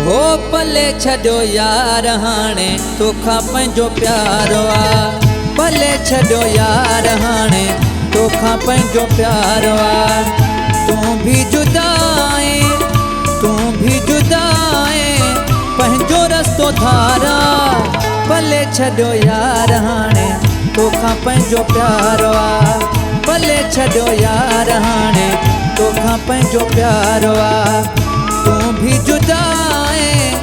हो पले छॾियो यार हाणे तोखां पंहिंजो प्यारो आ। पले छॾियो यार हाणे तोखां पंहिंजो प्यारो आ। तूं भी जुदा आहीं, तूं भी जुदा आहीं, पंहिंजो रस्तो धारा। पले छॾियो यार हाणे तोखां पंहिंजो प्यारो आ। पले छॾियो यार हाणे तोखां पंहिंजो प्यारो आ। तूं भी जुदा आहीं,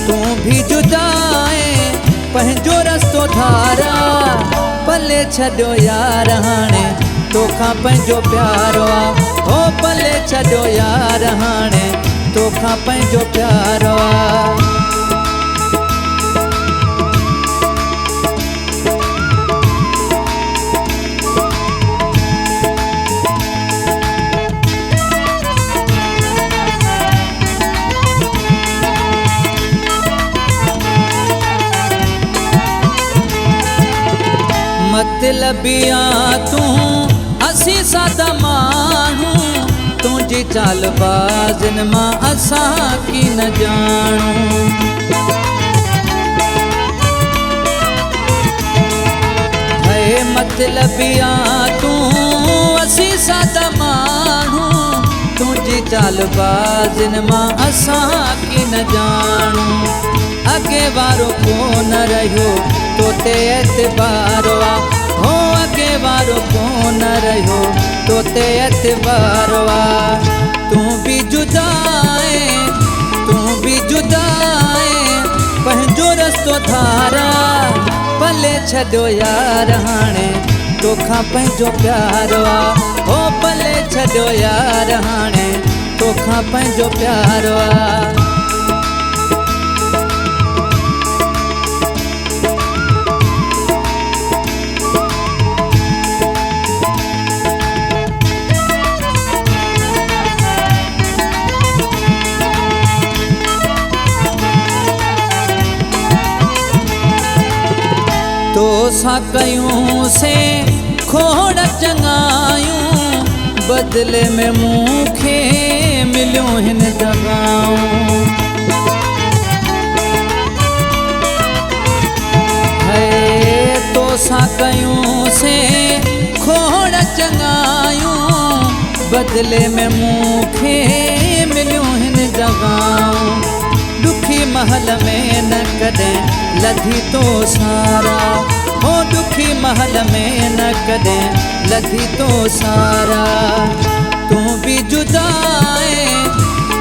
तूं भी जुदा आहीं, पंहिंजो रस्तो धारा। पले छॾियो यार हाणे तोखां पंहिंजो प्यारो आ। हो पले छॾियो यार हाणे तोखां पंहिंजो प्यारो आ। मतलबिया तूं असी सादा माण्हू, तुंहिंजी चालबाज़िन मां असां की न ॼाणूं। है मतलबिया तूं असी सादा माण्हू, तुंहिंजी चालबाज़िन मां असां की न ॼाणूं। अॻे वारो कोन रहियो तोते एतबारो आ। हो अॻे वारो कोन रहियो तोते एतबारो आ। तूं भी जुदा आहीं, तूं भी जुदा आहीं, पंहिंजो रस्तो धारा। पले छॾियो यार हाणे तोखां पंहिंजो प्यारो आ। हो पले छॾियो यार हाणे तोखां पंहिंजो प्यारो आ। तो सां कयूं से खोड़ चङायूं, बदले में मूंखे मिलियूं हिन दगाऊं। है तो सां कयूं से खोड़ चङायूं, बदले में मूंखे मिलियूं हिन दगाऊं। दुखी महल में न कॾहिं लधी तो सारा, हो दुखी महल में न कॾहिं लधी तो सारा। तूं भी जुदा आहीं,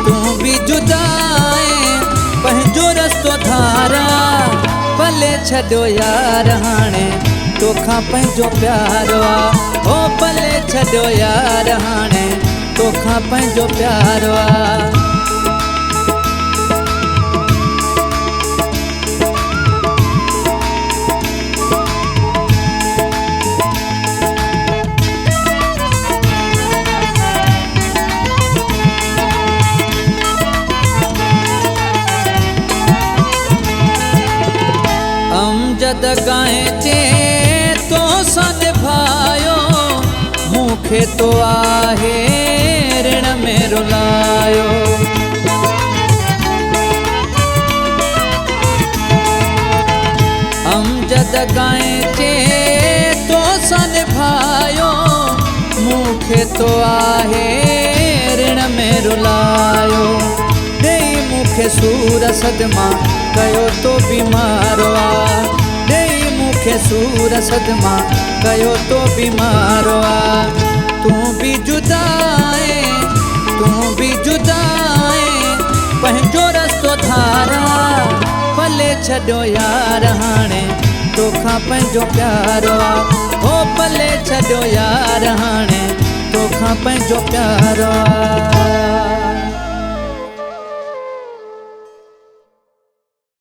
तूं भी जुदा आहीं, पंहिंजो रस्तो धारा। पले छॾियो यार हाणे तोखां पंहिंजो प्यारो आ। हो पले छॾियो यार हाणे तोखां पंहिंजो प्यारो आ। अमजद गाए चे तो सां निभायो, मूंखे तो आहे ऋण में रुलायो। अमजद गाए चे तो सां निभायो, मूंखे तो आहे ऋण में रुलायो। ॾेई मूंखे सूर सदमा कयो तो बीमारो आ। ॾेई मूंखे सूर सदमा कयो तो बीमारो आ। तूं भी जुदा आहीं, तूं भी जुदा आहीं, पंहिंजो रस्तो धारा। पले छॾियो यार हाणे तोखां पंहिंजो प्यारो आ। हो पले छॾियो यार हाणे तोखां पंहिंजो प्यारो आ।